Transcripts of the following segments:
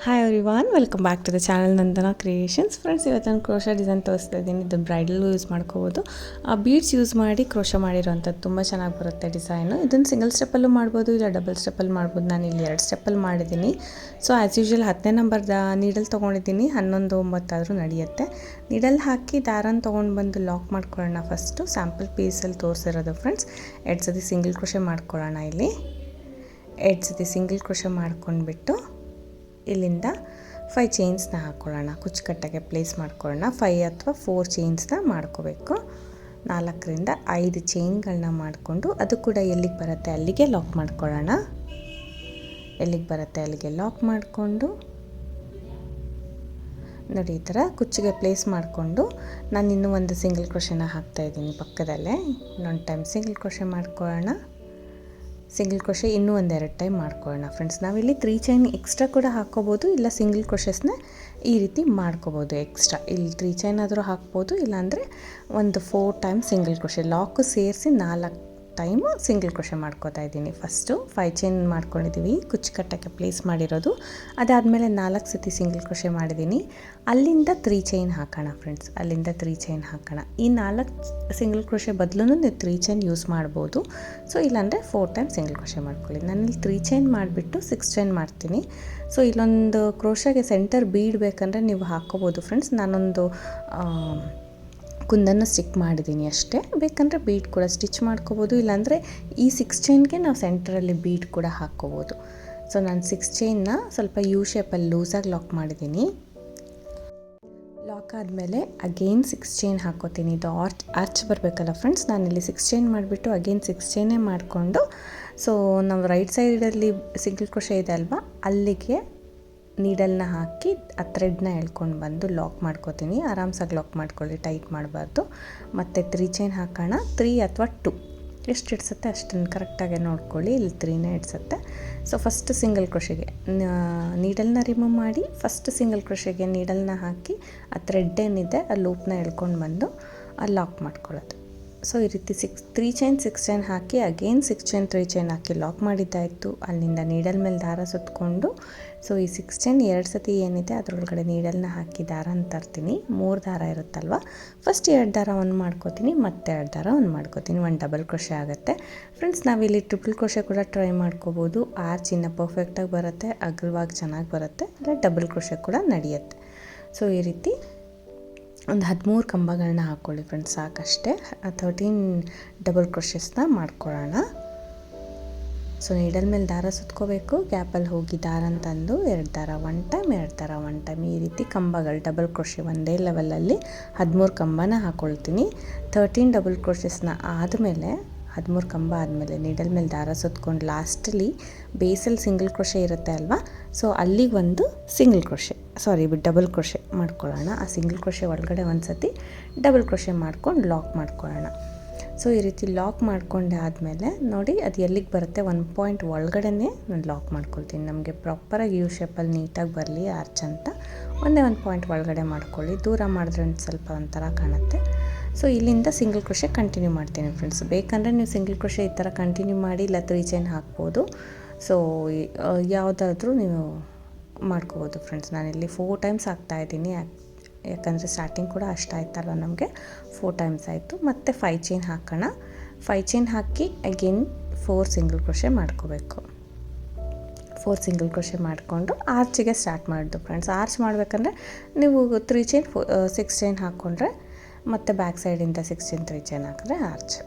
Hi everyone, welcome back to the channel Nandana creations. Friends, ಇವತ್ತು ನಾನು crochet design ತೋರಿಸ್ತಾ ಇದ್ದೀನಿ. ಇದು ಬ್ರೈಡಲ್ಗೂ ಯೂಸ್ ಮಾಡ್ಕೋಬೋದು. ಬೀಡ್ಸ್ ಯೂಸ್ ಮಾಡಿ ಕ್ರೋಶಾ ಮಾಡಿರೋಂಥದ್ದು ತುಂಬ ಚೆನ್ನಾಗಿ ಬರುತ್ತೆ ಡಿಸೈನು. ಇದನ್ನು ಸಿಂಗಲ್ ಸ್ಟೆಪ್ಪಲ್ಲೂ ಮಾಡ್ಬೋದು, ಇಲ್ಲ ಡಬಲ್ ಸ್ಟೆಪ್ಪಲ್ಲಿ ಮಾಡ್ಬೋದು. ನಾನು ಇಲ್ಲಿ 2 ಸ್ಟೆಪ್ಪಲ್ಲಿ ಮಾಡಿದ್ದೀನಿ. ಸೊ ಆ್ಯಸ್ ಯೂಶ್ವಲ್ 10ನೇ ನಂಬರ್ದ ನೀಡಲ್ ತೊಗೊಂಡಿದ್ದೀನಿ. 11-9 ಆದರೂ ನಡೆಯುತ್ತೆ. ನೀಡಲ್ ಹಾಕಿ ದಾರನ ತೊಗೊಂಡು ಬಂದು ಲಾಕ್ ಮಾಡ್ಕೊಳ್ಳೋಣ. ಫಸ್ಟು ಸ್ಯಾಂಪಲ್ ಪೀಸಲ್ಲಿ ತೋರಿಸಿರೋದು ಫ್ರೆಂಡ್ಸ್. 2 ಸತಿ ಸಿಂಗಲ್ ಕ್ರೋಶೆ ಮಾಡ್ಕೊಳ್ಳೋಣ. ಇಲ್ಲಿ 2 ಸತಿ ಸಿಂಗಲ್ ಕ್ರೋಶೆ ಮಾಡ್ಕೊಂಡ್ಬಿಟ್ಟು ಇಲ್ಲಿಂದ 5 ಚೈನ್ಸ್ನ ಹಾಕ್ಕೊಳ್ಳೋಣ. ಕುಚ್ಚುಕಟ್ಟೆಗೆ ಪ್ಲೇಸ್ ಮಾಡ್ಕೊಳ್ಳೋಣ. 5 ಅಥವಾ 4 ಚೈನ್ಸ್ನ ಮಾಡ್ಕೋಬೇಕು. 4ರಿಂದ 5 ಚೈನ್ಗಳನ್ನ ಮಾಡಿಕೊಂಡು ಅದು ಕೂಡ ಎಲ್ಲಿಗೆ ಬರುತ್ತೆ ಅಲ್ಲಿಗೆ ಲಾಕ್ ಮಾಡ್ಕೊಳ್ಳೋಣ. ಎಲ್ಲಿಗೆ ಬರುತ್ತೆ ಅಲ್ಲಿಗೆ ಲಾಕ್ ಮಾಡಿಕೊಂಡು ನೋಡಿ, ಈ ಥರ ಕುಚ್ಚಿಗೆ ಪ್ಲೇಸ್ ಮಾಡಿಕೊಂಡು ನಾನು ಇನ್ನೂ ಒಂದು ಸಿಂಗಲ್ ಕ್ರೋಶೆನ ಹಾಕ್ತಾಯಿದ್ದೀನಿ ಪಕ್ಕದಲ್ಲೇ. ಇನ್ನೊಂದು ಟೈಮ್ ಸಿಂಗಲ್ ಕ್ರೋಶೆ ಮಾಡ್ಕೊಳ್ಳೋಣ. ಸಿಂಗಲ್ ಕ್ರೋಶೆ ಇನ್ನೂ 1-2 ಟೈಮ್ ಮಾಡ್ಕೊಳ್ಳೋಣ. ಫ್ರೆಂಡ್ಸ್, ನಾವಿಲ್ಲಿ 3 ಚೈನ್ ಎಕ್ಸ್ಟ್ರಾ ಕೂಡ ಹಾಕ್ಕೋಬೋದು, ಇಲ್ಲ ಸಿಂಗಲ್ ಕ್ರೋಶೆಸ್ನ ಈ ರೀತಿ ಮಾಡ್ಕೋಬೋದು. ಎಕ್ಸ್ಟ್ರಾ ಇಲ್ಲಿ 3 ಚೈನ್ ಆದರೂ ಹಾಕ್ಬೋದು, ಇಲ್ಲಾಂದರೆ ಒಂದು 4 ಟೈಮ್ ಸಿಂಗಲ್ ಕ್ರೋಶೆ ಲಾಕು ಸೇರಿಸಿ 4 ಟೈಮು ಸಿಂಗಲ್ ಕ್ರೋಶೆ ಮಾಡ್ಕೋತಾ ಇದ್ದೀನಿ. ಫಸ್ಟು 5 ಚೈನ್ ಮಾಡ್ಕೊಂಡಿದ್ದೀವಿ, ಕುಚ್ಚುಕಟ್ಟಕ್ಕೆ ಪ್ಲೇಸ್ ಮಾಡಿರೋದು. ಅದಾದಮೇಲೆ 4 ಸತಿ ಸಿಂಗಲ್ ಕ್ರೋಶೆ ಮಾಡಿದ್ದೀನಿ. ಅಲ್ಲಿಂದ 3 ಚೈನ್ ಹಾಕೋಣ ಫ್ರೆಂಡ್ಸ್. ಅಲ್ಲಿಂದ 3 ಚೈನ್ ಹಾಕೋಣ. ಈ 4 ಸಿಂಗಲ್ ಕ್ರೋಶೆ ಬದಲು ನೀವು 3 ಚೈನ್ ಯೂಸ್ ಮಾಡ್ಬೋದು. ಸೊ ಇಲ್ಲಾಂದರೆ 4 ಟೈಮ್ ಸಿಂಗಲ್ ಕ್ರೋಶೆ ಮಾಡ್ಕೊಳ್ಳಿ. ನಾನಿಲ್ಲಿ 3 ಚೈನ್ ಮಾಡಿಬಿಟ್ಟು 6 ಚೈನ್ ಮಾಡ್ತೀನಿ. ಸೊ ಇಲ್ಲೊಂದು ಕ್ರೋಶೆಗೆ ಸೆಂಟರ್ ಬೀಡ್ ಬೇಕಂದರೆ ನೀವು ಹಾಕ್ಕೋಬೋದು ಫ್ರೆಂಡ್ಸ್. ನಾನೊಂದು ಕುಂದನ್ನು ಸ್ಟಿಕ್ ಮಾಡಿದ್ದೀನಿ ಅಷ್ಟೇ. ಬೇಕಂದರೆ ಬೀಡ್ ಕೂಡ ಸ್ಟಿಚ್ ಮಾಡ್ಕೋಬೋದು, ಇಲ್ಲಾಂದರೆ ಈ 6 ಚೈನ್ಗೆ ನಾವು ಸೆಂಟರಲ್ಲಿ ಬೀಡ್ ಕೂಡ ಹಾಕ್ಕೋಬೋದು. ಸೊ ನಾನು 6 ಚೈನ್ನ ಸ್ವಲ್ಪ ಯು ಶೇಪಲ್ಲಿ ಲೂಸಾಗಿ ಲಾಕ್ ಮಾಡಿದ್ದೀನಿ. ಲಾಕ್ ಆದಮೇಲೆ ಅಗೇನ್ 6 ಚೈನ್ ಹಾಕ್ಕೋತೀನಿ. ಇದು ಆರ್ಚ್ ಬರಬೇಕಲ್ಲ ಫ್ರೆಂಡ್ಸ್. ನಾನಿಲ್ಲಿ 6 ಚೈನ್ ಮಾಡಿಬಿಟ್ಟು ಅಗೇನ್ 6 ಚೈನೇ ಮಾಡಿಕೊಂಡು, ಸೊ ನಾವು ರೈಟ್ ಸೈಡಲ್ಲಿ ಸಿಂಗಲ್ ಕ್ರೋಶೆ ಇದೆ ಅಲ್ವಾ, ಅಲ್ಲಿಗೆ ನೀಡಲ್ನ ಹಾಕಿ ಆ ಥ್ರೆಡ್ನ ಎಳ್ಕೊಂಡು ಬಂದು ಲಾಕ್ ಮಾಡ್ಕೋತೀನಿ. ಆರಾಮ್ಸಾಗಿ ಲಾಕ್ ಮಾಡ್ಕೊಳ್ಳಿ, ಟೈಟ್ ಮಾಡಬಾರ್ದು. ಮತ್ತು 3 ಚೈನ್ ಹಾಕೋಣ. 3 ಅಥವಾ 2 ಎಷ್ಟು ಇಡ್ಸುತ್ತೆ ಅಷ್ಟನ್ನು ಕರೆಕ್ಟಾಗಿ ನೋಡ್ಕೊಳ್ಳಿ. ಇಲ್ಲಿ 3ನೇ ಇಡ್ಸುತ್ತೆ. ಸೊ ಫಸ್ಟ್ ಸಿಂಗಲ್ ಕ್ರೋಶೆಗೆ ನೀಡಲ್ನ ರಿಮೂವ್ ಮಾಡಿ ಫಸ್ಟ್ ಸಿಂಗಲ್ ಕ್ರೋಶೆಗೆ ನೀಡಲ್ನ ಹಾಕಿ ಆ ಥ್ರೆಡ್ ಏನಿದೆ ಆ ಲೂಪ್ನ ಎಳ್ಕೊಂಡು ಬಂದು ಲಾಕ್ ಮಾಡ್ಕೊಳ್ಳೋದು. ಸೊ ಈ ರೀತಿ 3 ಚೈನ್ 6 ಚೈನ್ ಹಾಕಿ ಅಗೇನ್ 6 ಚೈನ್ 3 ಚೈನ್ ಹಾಕಿ ಲಾಕ್ ಮಾಡಿದ್ದಾಯಿತು. ಅಲ್ಲಿಂದ ನೀಡಲ್ ಮೇಲೆ ದಾರ ಸುತ್ತಕೊಂಡು, ಸೊ ಈ 6 ಚೈನ್ 2 ಸತಿ ಏನಿದೆ ಅದರೊಳಗಡೆ ನೀಡಲ್ನ ಹಾಕಿ ದಾರನ ತರ್ತೀನಿ. 3 ದಾರ ಇರುತ್ತಲ್ವ, ಫಸ್ಟ್ 2 ದಾರ ಒಂದು ಮಾಡ್ಕೋತೀನಿ, ಮತ್ತೆ 2 ದಾರ ಒಂದು ಮಾಡ್ಕೋತೀನಿ. 1 ಡಬಲ್ ಕ್ರೋಶೆ ಆಗುತ್ತೆ ಫ್ರೆಂಡ್ಸ್. ನಾವಿಲ್ಲಿ ಟ್ರಿಪಲ್ ಕ್ರೋಶೆ ಕೂಡ ಟ್ರೈ ಮಾಡ್ಕೋಬೋದು. ಆರ್ಚ್ ಇನ್ನು ಪರ್ಫೆಕ್ಟಾಗಿ ಬರುತ್ತೆ, ಅಗಲವಾಗಿ ಚೆನ್ನಾಗಿ ಬರುತ್ತೆ, ಇಲ್ಲ ಡಬಲ್ ಕ್ರೋಶೆ ಕೂಡ ನಡೆಯುತ್ತೆ. ಸೊ ಈ ರೀತಿ ಒಂದು 13 ಕಂಬಗಳನ್ನ ಹಾಕ್ಕೊಳ್ಳಿ ಫ್ರೆಂಡ್ಸ್, ಸಾಕಷ್ಟೇ. 13 ಡಬಲ್ ಕ್ರೋಶೆಸ್ನ ಮಾಡ್ಕೊಳ್ಳೋಣ. ಸೊ ನೀಡಲ್ ಮೇಲೆ ದಾರ ಸುತ್ಕೋಬೇಕು. ಗ್ಯಾಪಲ್ಲಿ ಹೋಗಿ ದಾರನ ತಂದು 2 ದಾರ 1 ಟೈಮ್, 2 ದಾರ 1 ಟೈಮ್, ಈ ರೀತಿ ಕಂಬಗಳು ಡಬಲ್ ಕ್ರೋಶೆ ಒಂದೇ ಲೆವೆಲಲ್ಲಿ 13 ಕಂಬನ ಹಾಕ್ಕೊಳ್ತೀನಿ. 13 ಡಬಲ್ ಕ್ರೋಶೆಸ್ನ ಆದಮೇಲೆ 13 ಕಂಬ ಆದಮೇಲೆ ನೀಡಲ್ ಮೇಲೆ ದಾರ ಸುತ್ಕೊಂಡು ಲಾಸ್ಟಲ್ಲಿ ಬೇಸಲ್ಲಿ ಸಿಂಗಲ್ ಕ್ರೋಶೆ ಇರುತ್ತೆ ಅಲ್ವಾ, ಸೊ ಅಲ್ಲಿಗೆ ಒಂದು ಸಿಂಗಲ್ ಕ್ರೋಶೆ ಡಬಲ್ ಕ್ರೋಶೆ ಮಾಡ್ಕೊಳ್ಳೋಣ. ಆ ಸಿಂಗಲ್ ಕ್ರೋಶೆ ಒಳಗಡೆ ಒಂದು ಸತಿ ಡಬಲ್ ಕ್ರೋಶೆ ಮಾಡ್ಕೊಂಡು ಲಾಕ್ ಮಾಡ್ಕೊಳ್ಳೋಣ. ಸೊ ಈ ರೀತಿ ಲಾಕ್ ಮಾಡ್ಕೊಂಡೆ ಆದಮೇಲೆ ನೋಡಿ ಅದು ಎಲ್ಲಿಗೆ ಬರುತ್ತೆ, 1 ಪಾಯಿಂಟ್ ಒಳಗಡೆನೇ ನಾನು ಲಾಕ್ ಮಾಡ್ಕೊಳ್ತೀನಿ. ನಮಗೆ ಪ್ರಾಪರಾಗಿ ಯು ಶೇಪಲ್ಲಿ ನೀಟಾಗಿ ಬರಲಿ ಆರ್ಚ್ ಅಂತ ಒಂದೇ 1 ಪಾಯಿಂಟ್ ಒಳಗಡೆ ಮಾಡ್ಕೊಳ್ಳಿ. ದೂರ ಮಾಡಿದ್ರೆ ಸ್ವಲ್ಪ ಒಂಥರ ಕಾಣುತ್ತೆ. ಸೊ ಇಲ್ಲಿಂದ ಸಿಂಗಲ್ ಕ್ರೋಶೆ ಕಂಟಿನ್ಯೂ ಮಾಡ್ತೀನಿ ಫ್ರೆಂಡ್ಸ್. ಬೇಕಂದರೆ ನೀವು ಸಿಂಗಲ್ ಕ್ರೋಶೆ ಈ ಥರ ಕಂಟಿನ್ಯೂ ಮಾಡಿ, ಇಲ್ಲ 3 ಚೈನ್ ಹಾಕ್ಬೋದು. ಸೊ ಯಾವುದಾದ್ರೂ ನೀವು ಮಾಡ್ಕೋಬೋದು ಫ್ರೆಂಡ್ಸ್. ನಾನಿಲ್ಲಿ 4 ಟೈಮ್ಸ್ ಹಾಕ್ತಾಯಿದ್ದೀನಿ, ಯಾಕಂದರೆ ಸ್ಟಾರ್ಟಿಂಗ್ ಕೂಡ ಅಷ್ಟಾಯ್ತಲ್ಲ ನಮಗೆ, 4 ಟೈಮ್ಸ್ ಆಯಿತು. ಮತ್ತು 5 ಚೈನ್ ಹಾಕೋಣ. 5 ಚೈನ್ ಹಾಕಿ ಅಗೇನ್ 4 ಸಿಂಗಲ್ ಕ್ರೋಶೆ ಮಾಡ್ಕೋಬೇಕು. 4 ಸಿಂಗಲ್ ಕ್ರೋಶೆ ಮಾಡಿಕೊಂಡು ಆರ್ಚಿಗೆ ಸ್ಟಾರ್ಟ್ ಮಾಡೋದು ಫ್ರೆಂಡ್ಸ್. ಆರ್ಚ್ ಮಾಡಬೇಕಂದ್ರೆ ನೀವು 3 ಚೈನ್ 6 ಚೈನ್ ಹಾಕ್ಕೊಂಡ್ರೆ, ಮತ್ತು ಬ್ಯಾಕ್ ಸೈಡಿಂದ 6 ಚೈನ್ 3 ಚೈನ್ ಹಾಕಿದ್ರೆ ಆರ್ಚ್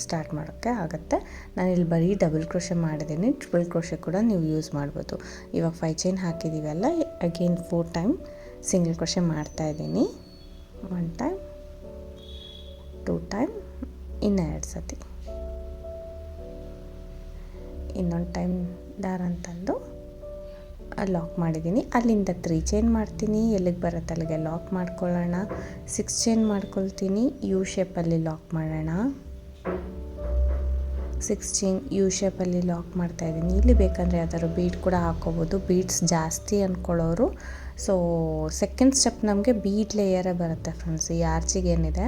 ಸ್ಟಾರ್ಟ್ ಮಾಡೋಕ್ಕೆ ಆಗುತ್ತೆ. ನಾನಿಲ್ಲಿ ಬರೀ ಡಬಲ್ ಕ್ರೋಶೆ ಮಾಡಿದ್ದೀನಿ. ಟ್ರಿಪಲ್ ಕ್ರೋಶೆ ಕೂಡ ನೀವು ಯೂಸ್ ಮಾಡ್ಬೋದು. ಇವಾಗ 5 ಚೈನ್ ಹಾಕಿದ್ದೀವಲ್ಲ, ಅಗೇನ್ 4 ಟೈಮ್ ಸಿಂಗಲ್ ಕ್ರೋಶೆ ಮಾಡ್ತಾಯಿದ್ದೀನಿ. 1 ಟೈಮ್, 2 ಟೈಮ್, ಇನ್ನೂ 2 ಸತಿ, ಇನ್ನೊಂದು ಟೈಮ್ ದಾರ ಅಂತಂದು ಲಾಕ್ ಮಾಡಿದ್ದೀನಿ. ಅಲ್ಲಿಂದ 3 ಚೈನ್ ಮಾಡ್ತೀನಿ. ಎಲ್ಲಿಗೆ ಬರುತ್ತೆ ಅಲ್ಲಿಗೆ ಲಾಕ್ ಮಾಡ್ಕೊಳ್ಳೋಣ. 6 ಚೈನ್ ಮಾಡ್ಕೊಳ್ತೀನಿ. ಯು ಶೇಪಲ್ಲಿ ಲಾಕ್ ಮಾಡೋಣ. 6 ಚೈನ್ ಯು ಶೇಪಲ್ಲಿ ಲಾಕ್ ಮಾಡ್ತಾಯಿದ್ದೀನಿ. ಇಲ್ಲಿ ಬೇಕಂದರೆ ಯಾವ್ದಾದ್ರು ಬೀಡ್ ಕೂಡ ಹಾಕ್ಕೋಬೋದು. ಬೀಡ್ಸ್ ಜಾಸ್ತಿ ಅಂದ್ಕೊಳ್ಳೋರು, ಸೊ ಸೆಕೆಂಡ್ ಸ್ಟೆಪ್ ನಮಗೆ ಬೀಡ್ ಲೇಯರೇ ಬರುತ್ತೆ ಫ್ರೆಂಡ್ಸ್. ಈ ಆರ್ಚಿಗೆ ಏನಿದೆ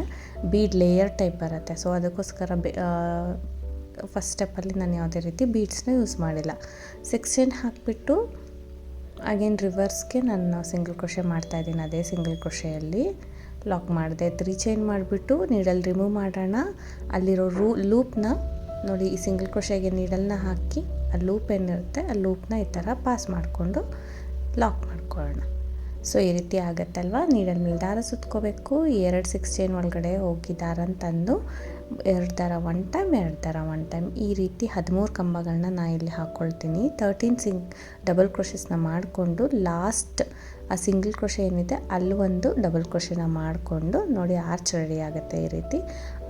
ಬೀಡ್ ಲೇಯರ್ ಟೈಪ್ ಬರುತ್ತೆ. ಸೊ ಅದಕ್ಕೋಸ್ಕರ ಫಸ್ಟ್ ಸ್ಟೆಪ್ಪಲ್ಲಿ ನಾನು ಯಾವುದೇ ರೀತಿ ಬೀಡ್ಸ್ನ ಯೂಸ್ ಮಾಡಿಲ್ಲ. 6 ಚೈನ್ ಹಾಕಿಬಿಟ್ಟು ಅಗೇನ್ ರಿವರ್ಸ್ಗೆ ನಾನು ಸಿಂಗಲ್ ಕ್ರೋಶೆ ಮಾಡ್ತಾಯಿದ್ದೀನಿ. ಅದೇ ಸಿಂಗಲ್ ಕ್ರೋಶೆಯಲ್ಲಿ ಲಾಕ್ ಮಾಡಿದೆ. 3 ಚೈನ್ ಮಾಡಿಬಿಟ್ಟು ನೀಡಲ್ ರಿಮೂವ್ ಮಾಡೋಣ. ಅಲ್ಲಿರೋ ಲೂಪ್ನ ನೋಡಿ, ಈ ಸಿಂಗಲ್ ಕ್ರೋಶೆಗೆ ನೀಡಲ್ನ ಹಾಕಿ ಆ ಲೂಪ್ ಏನಿರುತ್ತೆ ಆ ಲೂಪ್ನ ಈ ಥರ ಪಾಸ್ ಮಾಡಿಕೊಂಡು ಲಾಕ್ ಮಾಡ್ಕೊಳ್ಳೋಣ. ಸೊ ಈ ರೀತಿ ಆಗುತ್ತಲ್ವ. ನೀಡಲ್ ಮೇಲೆ ದಾರ ಸುತ್ಕೋಬೇಕು. 2 6 ಚೈನ್ ಒಳಗಡೆ ಹೋಗಿ ದಾರನ ತಂದು 2 ದಾರ 1 ಟೈಮ್ 2 ದಾರ 1 ಟೈಮ್ ಈ ರೀತಿ 13 ಕಂಬಗಳನ್ನ ನಾನು ಇಲ್ಲಿ ಹಾಕ್ಕೊಳ್ತೀನಿ. 13 ಡಬಲ್ ಕ್ರೋಶಸ್ನ ಮಾಡಿಕೊಂಡು ಲಾಸ್ಟ್ ಆ ಸಿಂಗಲ್ ಕ್ರೋಶೆ ಏನಿದೆ ಅಲ್ಲಿ ಒಂದು ಡಬಲ್ ಕ್ರೋಶೆನ ಮಾಡಿಕೊಂಡು ನೋಡಿ ಆರ್ಚ್ ರೆಡಿ ಆಗುತ್ತೆ. ಈ ರೀತಿ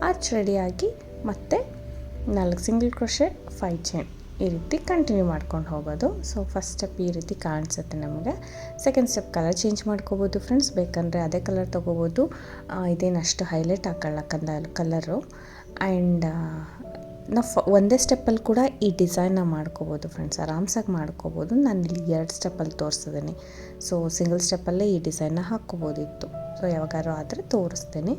ಆರ್ಚ್ ರೆಡಿಯಾಗಿ ಮತ್ತೆ 4 ಸಿಂಗಲ್ ಕ್ರೋಶೆ 5 ಚೈನ್ ಈ ರೀತಿ ಕಂಟಿನ್ಯೂ ಮಾಡ್ಕೊಂಡು ಹೋಗೋದು. ಸೊ ಫಸ್ಟ್ ಸ್ಟೆಪ್ ಈ ರೀತಿ ಕಾಣಿಸುತ್ತೆ ನಮಗೆ. ಸೆಕೆಂಡ್ ಸ್ಟೆಪ್ ಕಲರ್ ಚೇಂಜ್ ಮಾಡ್ಕೋಬೋದು ಫ್ರೆಂಡ್ಸ್. ಬೇಕಂದರೆ ಅದೇ ಕಲರ್ ತೊಗೋಬೋದು. ಇದೇನು ಅಷ್ಟು ಹೈಲೈಟ್ ಹಾಕೊಳ್ಳ ಕಲರು. ಆ್ಯಂಡ್ ನಾವು ಒಂದೇ ಸ್ಟೆಪ್ಪಲ್ಲಿ ಕೂಡ ಈ ಡಿಸೈನ್ನ ಮಾಡ್ಕೋಬೋದು ಫ್ರೆಂಡ್ಸ್, ಆರಾಮ್ಸಾಗಿ ಮಾಡ್ಕೋಬೋದು. ನಾನು ಇಲ್ಲಿ 2 ಸ್ಟೆಪ್ಪಲ್ಲಿ ತೋರಿಸಿದ್ದೀನಿ. ಸೊ ಸಿಂಗಲ್ ಸ್ಟೆಪ್ಪಲ್ಲೇ ಈ ಡಿಸೈನ್ನ ಹಾಕ್ಕೋಬೋದಿತ್ತು. ಸೊ ಯಾವಾಗಾದ್ರೂ ಆದರೆ ತೋರಿಸ್ತೀನಿ.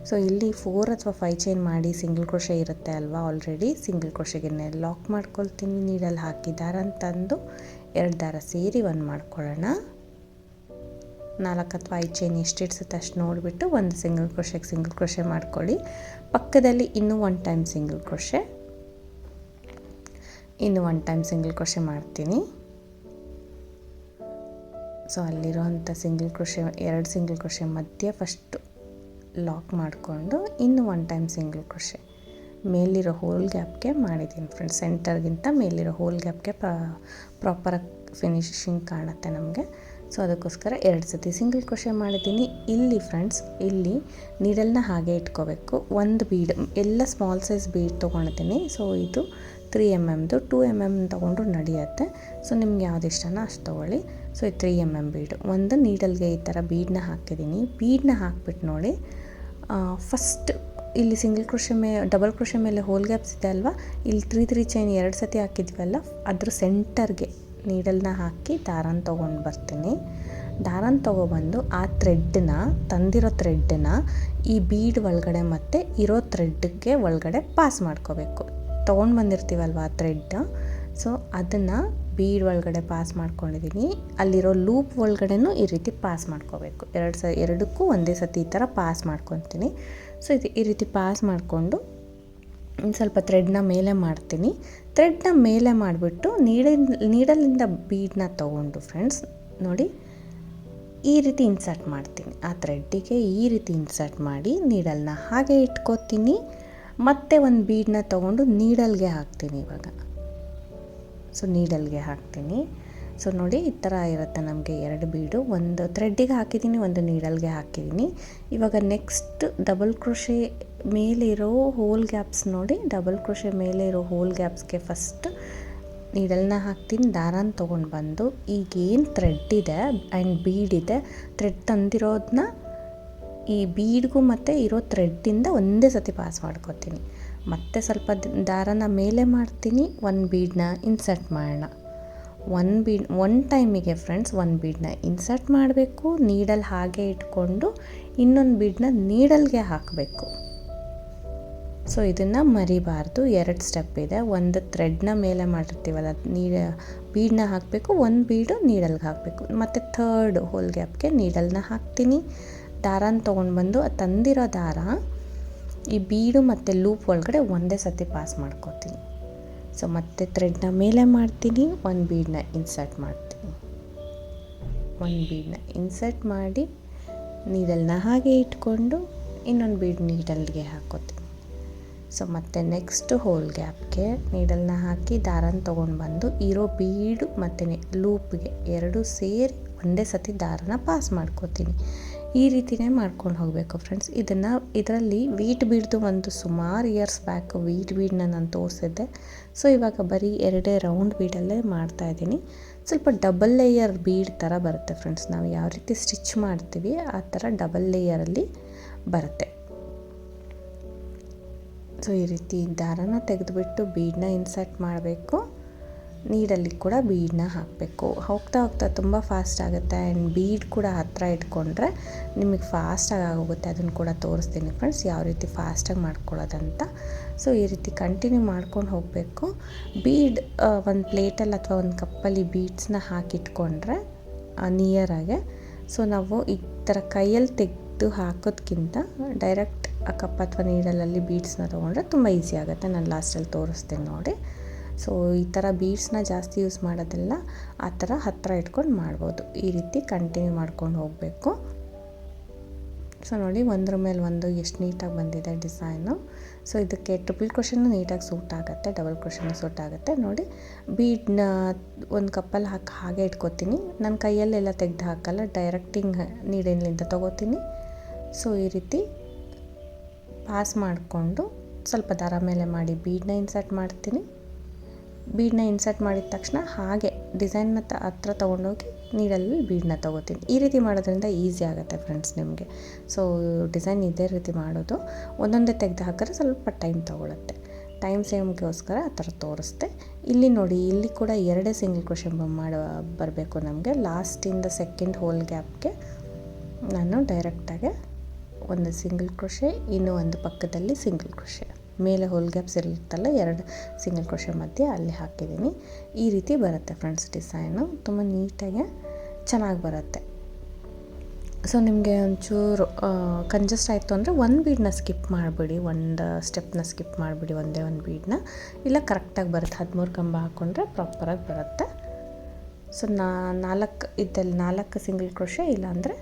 ಸೊ ಇಲ್ಲಿ 4 ಅಥವಾ 5 ಚೈನ್ ಮಾಡಿ ಸಿಂಗಲ್ ಕ್ರೋಶೆ ಇರುತ್ತೆ ಅಲ್ವಾ ಆಲ್ರೆಡಿ. ಸಿಂಗಲ್ ಕ್ರೋಶೆಗೆ ಲಾಕ್ ಮಾಡ್ಕೊಳ್ತೀನಿ. ನೀಡಲ್ಲಿ ಹಾಕಿ ದಾರ ತಂದು 2 ದಾರ ಸೇರಿ 1 ಮಾಡ್ಕೊಳ್ಳೋಣ. 4 ಅಥವಾ 5 ಚೈನ್ ಎಷ್ಟು ಇಡ್ಸುತ್ತೆ ಅಷ್ಟು ನೋಡಿಬಿಟ್ಟು ಒಂದು ಸಿಂಗಲ್ ಕ್ರೋಶೆ ಮಾಡ್ಕೊಳ್ಳಿ. ಪಕ್ಕದಲ್ಲಿ ಇನ್ನೂ 1 ಟೈಮ್ ಸಿಂಗಲ್ ಕ್ರೋಶೆ, ಇನ್ನು 1 ಟೈಮ್ ಸಿಂಗಲ್ ಕ್ರೋಶೆ ಮಾಡ್ತೀನಿ. ಸೊ ಅಲ್ಲಿರೋವಂಥ ಸಿಂಗಲ್ ಕ್ರೋಶೆ 2 ಸಿಂಗಲ್ ಕ್ರೋಶೆ ಮಧ್ಯೆ ಫಸ್ಟು ಲಾಕ್ ಮಾಡಿಕೊಂಡು ಇನ್ನು 1 ಟೈಮ್ ಸಿಂಗಲ್ ಕ್ರೋಶೆ ಮೇಲಿರೋ ಹೋಲ್ ಗ್ಯಾಪ್ಗೆ ಮಾಡಿದ್ದೀನಿ ಫ್ರೆಂಡ್ಸ್. ಸೆಂಟರ್ಗಿಂತ ಮೇಲಿರೋ ಹೋಲ್ ಗ್ಯಾಪ್ಗೆ ಪ್ರಾಪರಾಗಿ ಫಿನಿಶಿಂಗ್ ಕಾಣುತ್ತೆ ನಮಗೆ. ಸೊ ಅದಕ್ಕೋಸ್ಕರ 2 ಸತಿ ಸಿಂಗಲ್ ಕ್ರೋಶೆ ಮಾಡಿದ್ದೀನಿ. ಇಲ್ಲಿ ಫ್ರೆಂಡ್ಸ್ ಇಲ್ಲಿ ನೀಡಲ್ನ ಹಾಗೆ ಇಟ್ಕೋಬೇಕು. ಒಂದು ಬೀಡ್ ಎಲ್ಲ ಸ್ಮಾಲ್ ಸೈಜ್ ಬೀಡ್ ತೊಗೊಂಡಿದ್ದೀನಿ. ಸೊ ಇದು 3 mm 2 mm ತೊಗೊಂಡು ನಡೆಯುತ್ತೆ. ಸೊ ನಿಮ್ಗೆ ಯಾವ್ದು ಇಷ್ಟನೋ ಅಷ್ಟು ತೊಗೊಳ್ಳಿ. ಸೊ ಇದು 3 mm ಬೀಡು. ಒಂದು ನೀಡಲ್ಗೆ ಈ ಥರ ಬೀಡನ್ನ ಹಾಕಿದ್ದೀನಿ. ಬೀಡನ್ನ ಹಾಕ್ಬಿಟ್ಟು ನೋಡಿ ಫಸ್ಟ್ ಇಲ್ಲಿ ಸಿಂಗಲ್ ಕ್ರೋಶೆ ಡಬಲ್ ಕ್ರೋಶೆ ಮೇಲೆ ಹೋಲ್ ಗ್ಯಾಪ್ಸ್ ಇದೆ ಅಲ್ವಾ, ಇಲ್ಲಿ 3 ಚೈನ್ 2 ಸತಿ ಹಾಕಿದ್ವಲ್ಲ ಅದ್ರ ಸೆಂಟರ್ಗೆ ನೀಡಲ್ನ ಹಾಕಿ ದಾರನ ತೊಗೊಂಡು ಬರ್ತೀನಿ. ದಾರನ ತೊಗೊಬಂದು ಆ ಥ್ರೆಡ್ನ ತಂದಿರೋ ಥ್ರೆಡ್ನ ಈ ಬೀಡ್ ಒಳಗಡೆ ಮತ್ತು ಇರೋ ಥ್ರೆಡ್ಗೆ ಒಳಗಡೆ ಪಾಸ್ ಮಾಡ್ಕೋಬೇಕು. ತೊಗೊಂಡು ಬಂದಿರ್ತೀವಲ್ವ ಆ ಥ್ರೆಡ್, ಸೊ ಅದನ್ನು ಬೀಡ್ ಒಳಗಡೆ ಪಾಸ್ ಮಾಡ್ಕೊಂಡಿದ್ದೀನಿ. ಅಲ್ಲಿರೋ ಲೂಪ್ ಒಳಗಡೆನೂ ಈ ರೀತಿ ಪಾಸ್ ಮಾಡ್ಕೋಬೇಕು. ಎರಡಕ್ಕೂ ಒಂದೇ ಸತಿ ಈ ಥರ ಪಾಸ್ ಮಾಡ್ಕೊತೀನಿ. ಸೊ ಇದು ಈ ರೀತಿ ಪಾಸ್ ಮಾಡಿಕೊಂಡು ಇನ್ನು ಸ್ವಲ್ಪ ಥ್ರೆಡ್ನ ಮೇಲೆ ಮಾಡ್ತೀನಿ. ಥ್ರೆಡ್ನ ಮೇಲೆ ಮಾಡಿಬಿಟ್ಟು ನೀಡಲಿಂದ ಬೀಡನ್ನ ತೊಗೊಂಡು ಫ್ರೆಂಡ್ಸ್ ನೋಡಿ ಈ ರೀತಿ ಇನ್ಸರ್ಟ್ ಮಾಡ್ತೀನಿ. ಆ ಥ್ರೆಡ್ಡಿಗೆ ಈ ರೀತಿ ಇನ್ಸರ್ಟ್ ಮಾಡಿ ನೀಡಲ್ನ ಹಾಗೆ ಇಟ್ಕೋತೀನಿ. ಮತ್ತೆ ಒಂದು ಬೀಡನ್ನ ತೊಗೊಂಡು ನೀಡಲ್ಗೆ ಹಾಕ್ತೀನಿ. ಇವಾಗ ಸೊ ನೀಡಲ್ಗೆ ಹಾಕ್ತೀನಿ. ಸೊ ನೋಡಿ ಈ ಥರ ಇರುತ್ತೆ ನಮಗೆ 2 ಬೀಡು. ಒಂದು ಥ್ರೆಡ್ಡಿಗೆ ಹಾಕಿದ್ದೀನಿ, ಒಂದು ನೀಡಲ್ಗೆ ಹಾಕಿದ್ದೀನಿ. ಇವಾಗ ನೆಕ್ಸ್ಟ್ ಡಬಲ್ ಕ್ರೋಶೆ ಮೇಲೆ ಇರೋ ಹೋಲ್ ಗ್ಯಾಪ್ಸ್ ನೋಡಿ, ಡಬಲ್ ಕ್ರೋಶೆ ಮೇಲೆ ಇರೋ ಹೋಲ್ ಗ್ಯಾಪ್ಸ್ಗೆ ಫಸ್ಟ್ ನೀಡಲ್ನ ಹಾಕ್ತೀನಿ. ದಾರನ ತೊಗೊಂಡು ಬಂದು ಈಗೇನು ಥ್ರೆಡ್ ಇದೆ ಆ್ಯಂಡ್ ಬೀಡ್ ಇದೆ, ಥ್ರೆಡ್ ತಂದಿರೋದನ್ನ ಈ ಬೀಡ್ಗೂ ಮತ್ತು ಇರೋ ಥ್ರೆಡ್ಡಿಂದ ಒಂದೇ ಸತಿ ಪಾಸ್ ಮಾಡ್ಕೊತೀನಿ. ಮತ್ತು ಸ್ವಲ್ಪ ದಾರನ ಮೇಲೆ ಮಾಡ್ತೀನಿ. 1 ಬೀಡನ್ನ ಇನ್ಸರ್ಟ್ ಮಾಡೋಣ. 1 ಟೈಮಿಗೆ ಫ್ರೆಂಡ್ಸ್ 1 ಬೀಡನ್ನ ಇನ್ಸರ್ಟ್ ಮಾಡಬೇಕು. ನೀಡಲ್ ಹಾಗೆ ಇಟ್ಕೊಂಡು ಇನ್ನೊಂದು ಬೀಡನ್ನ ನೀಡಲ್ಗೆ ಹಾಕಬೇಕು. ಸೊ ಇದನ್ನು ಮರಿಬಾರ್ದು. 2 ಸ್ಟೆಪ್ ಇದೆ. ಒಂದು ಥ್ರೆಡ್ನ ಮೇಲೆ ಮಾಡಿರ್ತೀವಲ್ಲ ಬೀಡನ್ನ ಹಾಕಬೇಕು, 1 ಬೀಡು ನೀಡಲ್ಗೆ ಹಾಕಬೇಕು. ಮತ್ತು 3rd ಹೋಲ್ ಗ್ಯಾಪ್ಗೆ ನೀಡಲ್ನ ಹಾಕ್ತೀನಿ. ದಾರನ ತೊಗೊಂಡು ಬಂದು ತಂದಿರೋ ದಾರ ಈ ಬೀಡು ಮತ್ತು ಲೂಪ್ ಒಳಗಡೆ ಒಂದೇ ಸತಿ ಪಾಸ್ ಮಾಡ್ಕೋತೀನಿ. ಸೊ ಮತ್ತೆ ಥ್ರೆಡ್ನ ಮೇಲೆ ಮಾಡ್ತೀನಿ, 1 ಬೀಡನ್ನ ಇನ್ಸರ್ಟ್ ಮಾಡ್ತೀನಿ. 1 ಬೀಡನ್ನ ಇನ್ಸರ್ಟ್ ಮಾಡಿ ನೀಡಲ್ನ ಹಾಗೆ ಇಟ್ಕೊಂಡು ಇನ್ನೊಂದು ಬೀಡ್ ನೀಡಲ್ಗೆ ಹಾಕೋತೀನಿ. ಸೊ ಮತ್ತು ನೆಕ್ಸ್ಟ್ ಹೋಲ್ ಗ್ಯಾಪ್ಗೆ ನೀಡಲ್ನ ಹಾಕಿ ದಾರನ ತೊಗೊಂಡು ಬಂದು ಇರೋ ಬೀಡು ಮತ್ತು ಲೂಪ್ಗೆ 2 ಸೇರಿ ಒಂದೇ ಸತಿ ದಾರನ ಪಾಸ್ ಮಾಡ್ಕೋತೀನಿ. ಈ ರೀತಿಯೇ ಮಾಡ್ಕೊಂಡು ಹೋಗಬೇಕು ಫ್ರೆಂಡ್ಸ್. ಇದರಲ್ಲಿ ವೀಟ್ ಬೀಡ್ದು ಒಂದು ಸುಮಾರು ಇಯರ್ಸ್ ಬ್ಯಾಕ್ ವೀಟ್ ಬೀಡನ್ನ ನಾನು ತೋರಿಸಿದ್ದೆ. ಸೊ ಇವಾಗ ಬರೀ 2 ರೌಂಡ್ ಬೀಡಲ್ಲೇ ಮಾಡ್ತಾಯಿದ್ದೀನಿ. ಸ್ವಲ್ಪ ಡಬಲ್ ಲೇಯರ್ ಬೀಡ್ ಥರ ಬರುತ್ತೆ ಫ್ರೆಂಡ್ಸ್. ನಾವು ಯಾವ ರೀತಿ ಸ್ಟಿಚ್ ಮಾಡ್ತೀವಿ ಆ ಥರ ಡಬಲ್ ಲೇಯರಲ್ಲಿ ಬರುತ್ತೆ. ಸೊ ಈ ರೀತಿ ದಾರನ ತೆಗೆದುಬಿಟ್ಟು ಬೀಡನ್ನ ಇನ್ಸರ್ಟ್ ಮಾಡಬೇಕು. ನೀಡಲ್ಲಿ ಕೂಡ ಬೀಡನ್ನ ಹಾಕಬೇಕು. ಹೋಗ್ತಾ ತುಂಬ ಫಾಸ್ಟ್ ಆಗುತ್ತೆ. ಆ್ಯಂಡ್ ಬೀಡ್ ಕೂಡ ಹತ್ತಿರ ಇಟ್ಕೊಂಡ್ರೆ ನಿಮಗೆ ಫಾಸ್ಟಾಗಿ ಆಗೋಗುತ್ತೆ. ಅದನ್ನು ಕೂಡ ತೋರಿಸ್ತೀನಿ ಫ್ರೆಂಡ್ಸ್ ಯಾವ ರೀತಿ ಫಾಸ್ಟಾಗಿ ಮಾಡ್ಕೊಳ್ಳೋದಂತ. ಸೊ ಈ ರೀತಿ ಕಂಟಿನ್ಯೂ ಮಾಡ್ಕೊಂಡು ಹೋಗಬೇಕು. ಬೀಡ್ ಒಂದು ಪ್ಲೇಟಲ್ಲಿ ಅಥವಾ ಒಂದು ಕಪ್ಪಲ್ಲಿ ಬೀಡ್ಸ್ನ ಹಾಕಿಟ್ಕೊಂಡ್ರೆ ನಿಯರಾಗೆ. ಸೊ ನಾವು ಈ ಥರ ಕೈಯಲ್ಲಿ ತೆಗೆದು ಹಾಕೋದ್ಕಿಂತ ಡೈರೆಕ್ಟ್ ಆ ಕಪ್ ಅಥವಾ ನೀಡಲಲ್ಲಿ ಬೀಡ್ಸ್ನ ತೊಗೊಂಡ್ರೆ ತುಂಬ ಈಸಿ ಆಗುತ್ತೆ. ನಾನು ಲಾಸ್ಟಲ್ಲಿ ತೋರಿಸ್ತೀನಿ ನೋಡಿ. ಸೊ ಈ ಥರ ಬೀಡ್ಸ್ನ ಜಾಸ್ತಿ ಯೂಸ್ ಮಾಡೋದಿಲ್ಲ, ಆ ಥರ ಹತ್ತಿರ ಇಟ್ಕೊಂಡು ಮಾಡ್ಬೋದು. ಈ ರೀತಿ ಕಂಟಿನ್ಯೂ ಮಾಡ್ಕೊಂಡು ಹೋಗಬೇಕು. ಸೊ ನೋಡಿ, ಒಂದ್ರ ಮೇಲೆ ಒಂದು ಎಷ್ಟು ನೀಟಾಗಿ ಬಂದಿದೆ ಡಿಸೈನು. ಸೊ ಇದಕ್ಕೆ ಟ್ರಿಪಲ್ ಕ್ರೋಷನ್ನು ನೀಟಾಗಿ ಸೂಟ್ ಆಗುತ್ತೆ, ಡಬಲ್ ಕ್ರೋಷನ್ನು ಸೂಟ್ ಆಗುತ್ತೆ. ನೋಡಿ, ಬೀಡ್ನ ಒಂದು ಕಪ್ಪಲ್ಲಿ ಹಾಗೆ ಇಟ್ಕೊತೀನಿ. ನನ್ನ ಕೈಯಲ್ಲೆಲ್ಲ ತೆಗೆದು ಹಾಕಲ್ಲ, ಡೈರೆಕ್ಟಿಂಗ್ ನೀಡಿನಿಂದ ತೊಗೋತೀನಿ. ಸೊ ಈ ರೀತಿ ಪಾಸ್ ಮಾಡಿಕೊಂಡು ಸ್ವಲ್ಪ ದಾರ ಮೇಲೆ ಮಾಡಿ ಬೀಡನ್ನ ಇನ್ಸರ್ಟ್ ಮಾಡ್ತೀನಿ. ಬೀಡನ್ನ ಇನ್ಸರ್ಟ್ ಮಾಡಿದ ತಕ್ಷಣ ಹಾಗೆ ಡಿಸೈನ್ನ ಹತ್ರ ತೊಗೊಂಡೋಗಿ ನೀಡಲ್ಲಿ ಬೀಡನ್ನ ತೊಗೋತೀನಿ. ಈ ರೀತಿ ಮಾಡೋದ್ರಿಂದ ಈಸಿ ಆಗುತ್ತೆ ಫ್ರೆಂಡ್ಸ್ ನಿಮಗೆ. ಸೊ ಡಿಸೈನ್ ಇದೇ ರೀತಿ ಮಾಡೋದು. ಒಂದೊಂದೇ ತೆಗೆದು ಹಾಕಿದ್ರೆ ಸ್ವಲ್ಪ ಟೈಮ್ ತೊಗೊಳುತ್ತೆ. ಟೈಮ್ ಸೇವ್ಗೋಸ್ಕರ ಆ ಥರ ತೋರಿಸ್ದೆ. ಇಲ್ಲಿ ನೋಡಿ, ಇಲ್ಲಿ ಕೂಡ 2 ಸಿಂಗಲ್ ಕ್ರೋಷೆ ಬರಬೇಕು ನಮಗೆ. ಲಾಸ್ಟಿಂದ ಸೆಕೆಂಡ್ ಹೋಲ್ ಗ್ಯಾಪ್ಗೆ ನಾನು ಡೈರೆಕ್ಟಾಗಿ ಒಂದು ಸಿಂಗಲ್ ಕ್ರೋಷೆ, ಇನ್ನೂ ಒಂದು ಪಕ್ಕದಲ್ಲಿ ಸಿಂಗಲ್ ಕ್ರೋಷೆ, ಮೇಲೆ ಹೋಲ್ ಗ್ಯಾಪ್ಸ್ ಇರುತ್ತಲ್ಲ 2 ಸಿಂಗಲ್ ಕ್ರೋಷೆ ಮಧ್ಯೆ ಅಲ್ಲಿ ಹಾಕಿದ್ದೀನಿ. ಈ ರೀತಿ ಬರುತ್ತೆ ಫ್ರೆಂಡ್ಸ್ ಡಿಸೈನು. ತುಂಬ ನೀಟಾಗಿ ಚೆನ್ನಾಗಿ ಬರುತ್ತೆ. ಸೊ ನಿಮಗೆ ಒಂಚೂರು ಕಂಜೆಸ್ಟ್ ಆಯಿತು ಅಂದರೆ ಒಂದು ಬೀಡನ್ನ ಸ್ಕಿಪ್ ಮಾಡಿಬಿಡಿ, ಒಂದು ಸ್ಟೆಪ್ನ ಸ್ಕಿಪ್ ಮಾಡಿಬಿಡಿ, ಒಂದೇ ಒಂದು ಬೀಡನ್ನ. ಇಲ್ಲ ಕರೆಕ್ಟಾಗಿ ಬರುತ್ತೆ, 13 ಕಂಬ ಹಾಕ್ಕೊಂಡ್ರೆ ಪ್ರಾಪರಾಗಿ ಬರುತ್ತೆ. ಸೊ 4 ಸಿಂಗಲ್ ಕ್ರೋಷೆ, ಇಲ್ಲಾಂದರೆ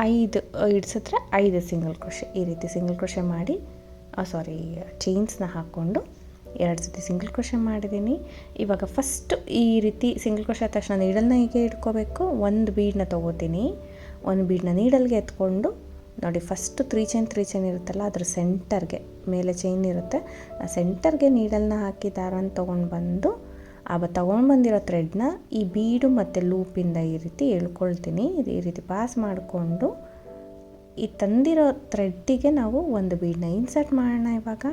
5 ಇಡ್ಸಿದ್ರೆ 5 ಸಿಂಗಲ್ ಕ್ರೋಷೆ. ಈ ರೀತಿ ಸಿಂಗಲ್ ಕ್ರೋಷೆ ಮಾಡಿ ಚೈನ್ಸ್ನ ಹಾಕ್ಕೊಂಡು 2 ಸತಿ ಸಿಂಗಲ್ ಕ್ರೋಷೆ ಮಾಡಿದ್ದೀನಿ. ಇವಾಗ ಫಸ್ಟು ಈ ರೀತಿ ಸಿಂಗಲ್ ಕ್ರೋಷೆ ಆದ ತಕ್ಷಣ ನೀಡಲ್ನ ಹೀಗೆ ಇಟ್ಕೋಬೇಕು. ಒಂದು ಬೀಡನ್ನ ತೊಗೋತೀನಿ, ಒಂದು ಬೀಡನ್ನ ನೀಡಲ್ಗೆ ಎತ್ಕೊಂಡು ನೋಡಿ, ಫಸ್ಟು 3 ಚೈನ್ ಇರುತ್ತಲ್ಲ ಅದ್ರ ಸೆಂಟರ್ಗೆ, ಮೇಲೆ ಚೈನ್ ಇರುತ್ತೆ, ಆ ಸೆಂಟರ್ಗೆ ನೀಡಲ್ನ ಹಾಕಿ ದಾರನ ತೊಗೊಂಡು ಬಂದು ತೊಗೊಂಡು ಬಂದಿರೋ ಥ್ರೆಡ್ನ ಈ ಬೀಡು ಮತ್ತು ಲೂಪಿಂದ ಈ ರೀತಿ ಎಳ್ಕೊಳ್ತೀನಿ. ಈ ರೀತಿ ಪಾಸ್ ಮಾಡಿಕೊಂಡು ಈ ತಂದಿರೋ ಥ್ರೆಡ್ಡಿಗೆ ನಾವು ಒಂದು ಬೀಡನ್ನ ಇನ್ಸರ್ಟ್ ಮಾಡೋಣ. ಇವಾಗ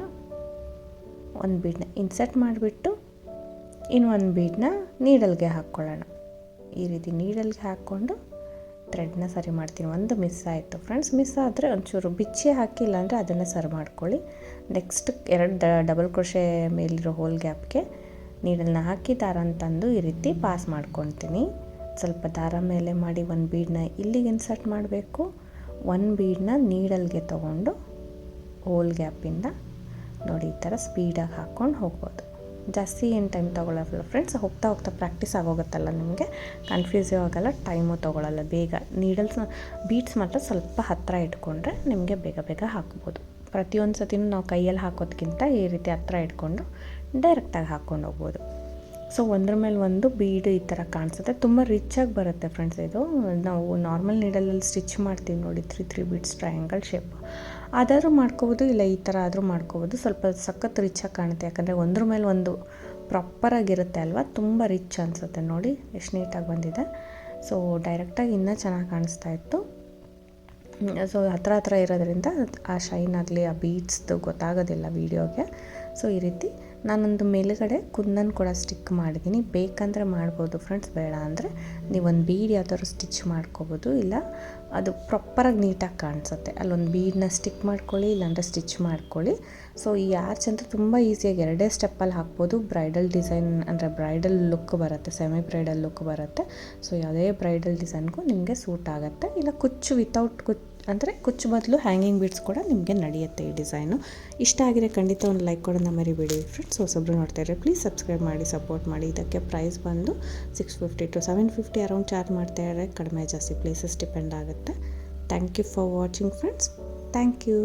ಒಂದು ಬೀಡನ್ನ ಇನ್ಸರ್ಟ್ ಮಾಡಿಬಿಟ್ಟು ಇನ್ನೊಂದು ಬೀಡನ್ನ ನೀಡಲ್ಗೆ ಹಾಕ್ಕೊಳ್ಳೋಣ. ಈ ರೀತಿ ನೀಡಲ್ಗೆ ಹಾಕ್ಕೊಂಡು ಥ್ರೆಡ್ನ ಸರಿ ಮಾಡ್ತೀನಿ. ಒಂದು ಮಿಸ್ ಆಯಿತು ಫ್ರೆಂಡ್ಸ್. ಮಿಸ್ ಆದರೆ ಒಂಚೂರು ಬಿಚ್ಚಿ ಹಾಕಿಲ್ಲ ಅಂದರೆ ಅದನ್ನೇ ಸರಿ ಮಾಡ್ಕೊಳ್ಳಿ. ನೆಕ್ಸ್ಟ್ 2 ಡಬಲ್ ಕ್ರೋಷೆ ಮೇಲಿರೋ ಹೋಲ್ ಗ್ಯಾಪ್ಗೆ ನೀಡಲ್ನ ಹಾಕಿ ದಾರನ ತಂದು ಈ ರೀತಿ ಪಾಸ್ ಮಾಡ್ಕೊತೀನಿ. ಸ್ವಲ್ಪ ದಾರ ಮೇಲೆ ಮಾಡಿ ಒಂದು ಬೀಡನ್ನ ಇಲ್ಲಿಗೆ ಇನ್ಸರ್ಟ್ ಮಾಡಬೇಕು, ಒಂದು ಬೀಡನ್ನ ನೀಡಲ್ಗೆ ತೊಗೊಂಡು ಹೋಲ್ ಗ್ಯಾಪಿಂದ ನೋಡಿ ಈ ಥರ ಸ್ಪೀಡಾಗಿ ಹಾಕ್ಕೊಂಡು ಹೋಗ್ಬೋದು. ಜಾಸ್ತಿ ಏನು ಟೈಮ್ ತೊಗೊಳ್ಳಲ್ಲ ಫ್ರೆಂಡ್ಸ್. ಹೋಗ್ತಾ ಪ್ರಾಕ್ಟೀಸ್ ಆಗೋಗುತ್ತಲ್ಲ, ನಿಮಗೆ ಕನ್ಫ್ಯೂಸೇ ಆಗೋಲ್ಲ, ಟೈಮು ತೊಗೊಳ್ಳಲ್ಲ. ಬೇಗ ಬೀಡ್ಸ್ ಮಾತ್ರ ಸ್ವಲ್ಪ ಹತ್ತಿರ ಇಟ್ಕೊಂಡ್ರೆ ನಿಮಗೆ ಬೇಗ ಹಾಕ್ಬೋದು. ಪ್ರತಿಯೊಂದು ಸತಿನೂ ನಾವು ಕೈಯಲ್ಲಿ ಹಾಕೋದಕ್ಕಿಂತ ಈ ರೀತಿ ಹತ್ತಿರ ಇಟ್ಕೊಂಡು ಡೈರೆಕ್ಟಾಗಿ ಹಾಕ್ಕೊಂಡು ಹೋಗ್ಬೋದು. ಸೊ ಒಂದ್ರ ಮೇಲೆ ಒಂದು ಬೀಡು ಈ ಥರ ಕಾಣಿಸುತ್ತೆ, ತುಂಬ ರಿಚಾಗಿ ಬರುತ್ತೆ ಫ್ರೆಂಡ್ಸ್. ಇದು ನಾವು ನಾರ್ಮಲ್ ನೀಡಲಲ್ಲಿ ಸ್ಟಿಚ್ ಮಾಡ್ತೀವಿ ನೋಡಿ, 3 ಬೀಡ್ಸ್ ಟ್ರಯಾಂಗಲ್ ಶೇಪ್, ಅದಾದರೂ ಮಾಡ್ಕೋಬೋದು, ಇಲ್ಲ ಈ ಥರ ಆದರೂ ಮಾಡ್ಕೋಬೋದು. ಸ್ವಲ್ಪ ಸಖತ್ ರಿಚಾಗಿ ಕಾಣುತ್ತೆ, ಯಾಕಂದರೆ ಒಂದ್ರ ಮೇಲೆ ಒಂದು ಪ್ರಾಪರಾಗಿರುತ್ತೆ ಅಲ್ವಾ, ತುಂಬ ರಿಚ್ ಅನಿಸುತ್ತೆ. ನೋಡಿ ಎಷ್ಟು ನೀಟಾಗಿ ಬಂದಿದೆ. ಸೊ ಡೈರೆಕ್ಟಾಗಿ ಇನ್ನೂ ಚೆನ್ನಾಗಿ ಕಾಣಿಸ್ತಾ ಇತ್ತು. ಸೊ ಹತ್ರ ಇರೋದ್ರಿಂದ ಆ ಶೈನ್ ಆಗಲಿ, ಆ ಬೀಡ್ಸ್ದು ಗೊತ್ತಾಗೋದಿಲ್ಲ ವೀಡಿಯೋಗೆ. ಸೊ ಈ ರೀತಿ ನಾನೊಂದು ಮೇಲುಗಡೆ ಕುಂದನ್ ಕೂಡ ಸ್ಟಿಕ್ ಮಾಡಿದ್ದೀನಿ. ಬೇಕಂದರೆ ಮಾಡ್ಬೋದು ಫ್ರೆಂಡ್ಸ್, ಬೇಡ ಅಂದರೆ ನೀವೊಂದು ಬೀಡ್ ಯಾವ್ದಾದ್ರು ಸ್ಟಿಚ್ ಮಾಡ್ಕೋಬೋದು, ಇಲ್ಲ ಅದು ಪ್ರಾಪರಾಗಿ ನೀಟಾಗಿ ಕಾಣಿಸುತ್ತೆ. ಅಲ್ಲೊಂದು ಬೀಡನ್ನ ಸ್ಟಿಕ್ ಮಾಡ್ಕೊಳ್ಳಿ, ಇಲ್ಲಾಂದರೆ ಸ್ಟಿಚ್ ಮಾಡ್ಕೊಳ್ಳಿ. ಸೊ ಈ ಆರ್ಚ್ ಅಂತೂ ತುಂಬ ಈಸಿಯಾಗಿ 2 ಸ್ಟೆಪ್ಪಲ್ಲಿ ಹಾಕ್ಬೋದು. ಬ್ರೈಡಲ್ ಡಿಸೈನ್ ಅಂದರೆ ಬ್ರೈಡಲ್ ಲುಕ್ ಬರುತ್ತೆ, ಸೆಮಿ ಬ್ರೈಡಲ್ ಲುಕ್ ಬರುತ್ತೆ. ಸೊ ಯಾವುದೇ ಬ್ರೈಡಲ್ ಡಿಸೈನ್ಗೂ ನಿಮಗೆ ಸೂಟ್ ಆಗುತ್ತೆ. ಇಲ್ಲ ಕುಚ್ಚು ವಿತೌಟ್ ಅಂದರೆ ಕುಚ್ಚು ಬದಲು ಹ್ಯಾಂಗಿಂಗ್ ಬೀಡ್ಸ್ ಕೂಡ ನಿಮಗೆ ನಡೆಯುತ್ತೆ ಈ ಡಿಸೈನು. ಇಷ್ಟ ಆಗಿದೆ ಖಂಡಿತ ಒಂದು ಲೈಕ್ ಕೊಡೋಣ ಮರಿಬೇಡಿ ಫ್ರೆಂಡ್ಸ್. ಹೊಸಬ್ರು ನೋಡ್ತಾ ಇದ್ದಾರೆ ಪ್ಲೀಸ್ ಸಬ್ಸ್ಕ್ರೈಬ್ ಮಾಡಿ, ಸಪೋರ್ಟ್ ಮಾಡಿ. ಇದಕ್ಕೆ ಪ್ರೈಸ್ ಬಂದು 650 to 750 ಅರೌಂಡ್ ಚಾರ್ಜ್ ಮಾಡ್ತಾ ಇದ್ದಾರೆ. ಕಡಿಮೆ ಜಾಸ್ತಿ ಪ್ಲೇಸಸ್ ಡಿಪೆಂಡ್ ಆಗುತ್ತೆ. Thank you for watching friends. Thank you.